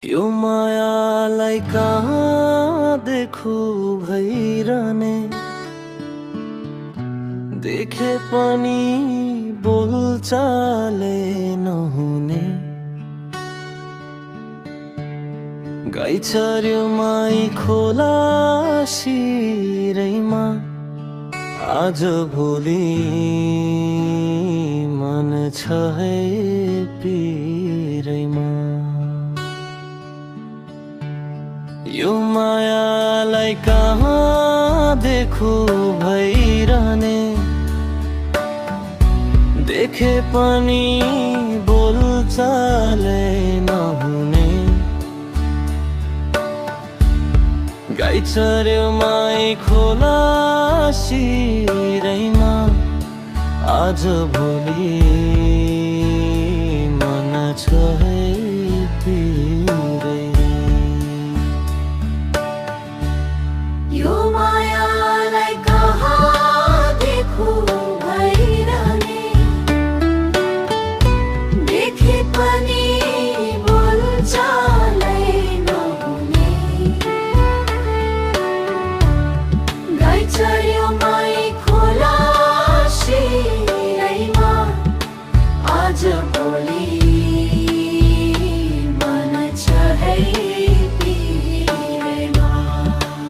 यो मायालाई कहाँ देखु भइरहने, देखे पनि बोलचालै नहुने। गाई चर्यो माई खोला शिरैमा, आज भोलि मन छ है पिरैमा। यो मायालाई कहाँ देखु भइरहने, देखे पनि बोलचालै नहुने। गाई चर्यो माई खोला शिरैमा, आज भोलि मन छ है पिरै। यो मायालाई कहाँ देखु भइरहने, देखे पनि बोलचालै नहुने। गाई चर्यो माई खोला शिरैमा, आज भोलि